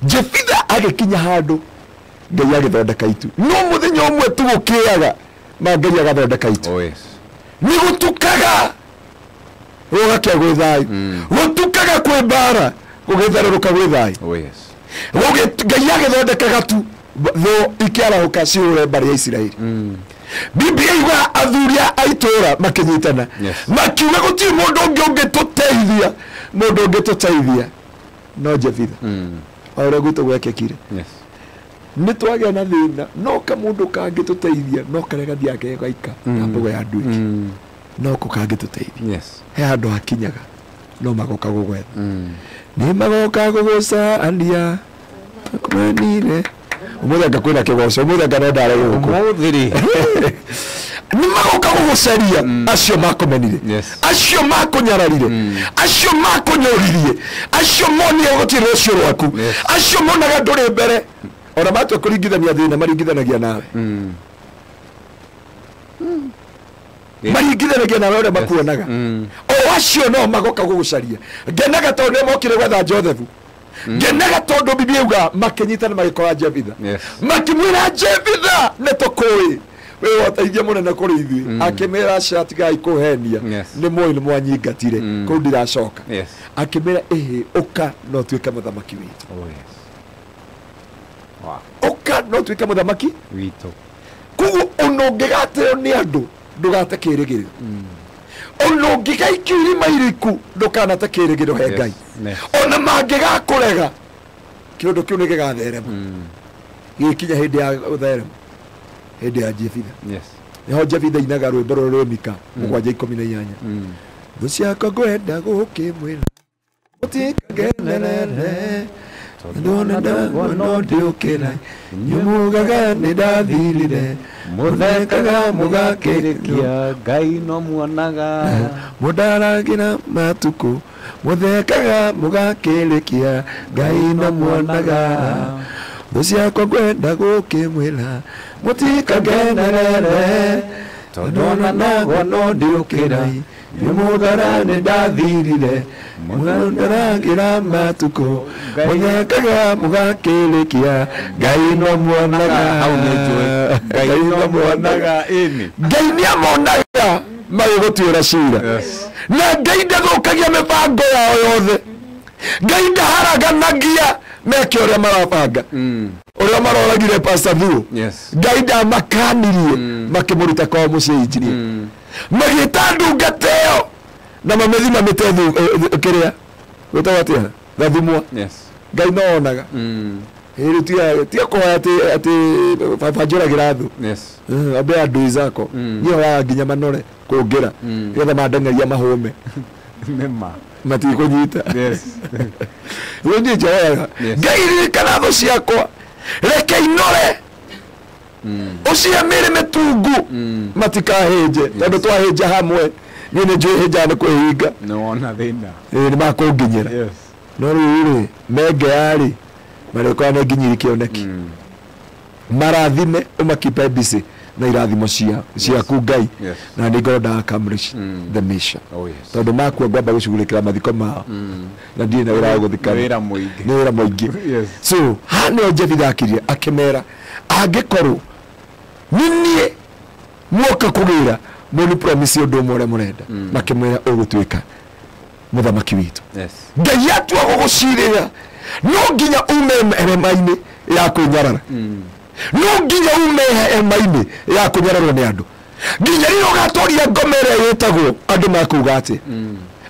Jefitha agikinya handu Ngai agithondeka itu no muthenya umwe tugukiaga ma Ngai agathondeka itu Oh yes. Ni gutukaga Rogakya gwithai gutukaga kwe bara gugitharuruka gwithai Oh yes. Ngai agithondekaga tu tho ikiara ukasiure bari ya Israeli Biblia iwa athuria aitora makinyitana makiuga gutiri mundu ungetuteithia mundu ungetuteithia no Jefitha ore guto gwekekire Yes. Nitwagĩa na thina no kamundu kangituteithia no karega thiake gaika na mbogo ya nduki no ko kangituteithia Yes. he andu akinyaga no magoka gugwetha ni magoka guguca andia kumenire umuthanga kwina kigoco umuthanga no ndare guku Umuthiri. ni magoka gugucaria acio makumenire acio makunyararire acio makunyoririe acio monire gutire ucio rwaku acio monaga nduri mbere ona matwe kuringithania thina maringithanagia nawe maringithanagia nawe ore makuonaga o acio no magoka gugucaria ngenaga tondu mokire gwetha Joseph ngenaga tondu Biblia uga makinyitana magikora Jefitha makimwira Jefitha netukui we wataithia munene kuri ithui akimera shatigai kuhenia ni moi ni mwanyingatire ku ndiracoka akimera uka no tuike muthamaki witu Oh yes. Uka no tuike muthamaki Witu. kugu unongigateo ni andu ndugate kirigiro unongigaikiri mairiku ndukanate kirigiro he Ngai ona mangigakurega kiundu kiu ni gigatherema gikinya hindi ya utherema hindi ya Jefitha niho Jefitha inaga rwimbo rurumika 7:18 thu ciakwa ngwenda gukimwira utikagenerere ndona ndabona ndiukira nyumugaga nidathirire muthekaga mugakirikia Ngai no muonaga mudaragira matuku muthekaga mugakirikia Ngai no muonaga thu ciakwa ngwenda gukimwira mutikagenerere ndona ndabona ndiukira nyumugaga nidathirire mudaragira matuku muthekaga mugakirikia Ngai no muonaga Ngai no muonaga ini Ngai ni amonaga magigutuira cira na Ngai ndathukagia mibango yao yothe Ngai ndaharaganagia meke uria marabanga uria maroragire Pastor Thuo Ngai ndamakanirie makimuruta kwa muciĩ injinia magita ndungateo na mamethima mitethu kiria gutawatia gathimwa Ngai no onaga tia kwa ati fafanjuragira thu abe andu izako niyo wa nginya manore kungira getha mandangaria mahume nema mati kunyita wendi jaga Ngai rikana thu ciakwa reke inore ucia mere metungu matikaheje tondu twaheja hamwe ni njui heja ni kwihinga no ona thina ni makunginyira no riri menge ari marikwa na nginyiri kioneki marathime umakipe busy na irathimo cia ku Ngai na ni God accomplish the mission tondu makua ngwamba gucugurikira mathiko mao na ndire na wira guthikana ni wira muingi so hani Jefitha akiria akimera angikorwo ninie mwoka kugira muri promise undu umwe murenda makimwira ugutwika muthamaki witu Ngai atua gugucirira no nginya ume erema-ini ya kunyarara no nginya ume erema-ini ya kunyararwo ni andu nginya riro gatoria ngomere yetagwo andu makuga ati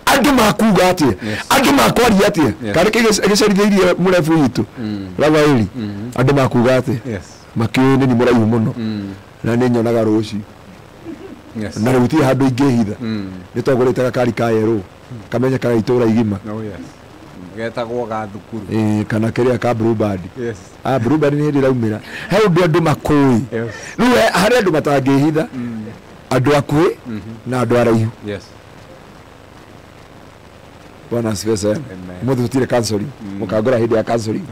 andu makuga ati andu makwaria ati kare kigecerithĩirie murefu witu Rafaeli andu makuga ati makiuni ni muraihu muno na ni nyonaga ruci na ruti handu ingihitha ni togurite gakari ka yeru kamenya kana itura igima getagwo ga thukuru kana kiria ka Bluebird Bluebird ni hindi raumira he undu andu makui riu hari andu matangihitha andu akui na andu araihu Bwana asifiwe sana muthu tutire counseling mukagora hindi ya counseling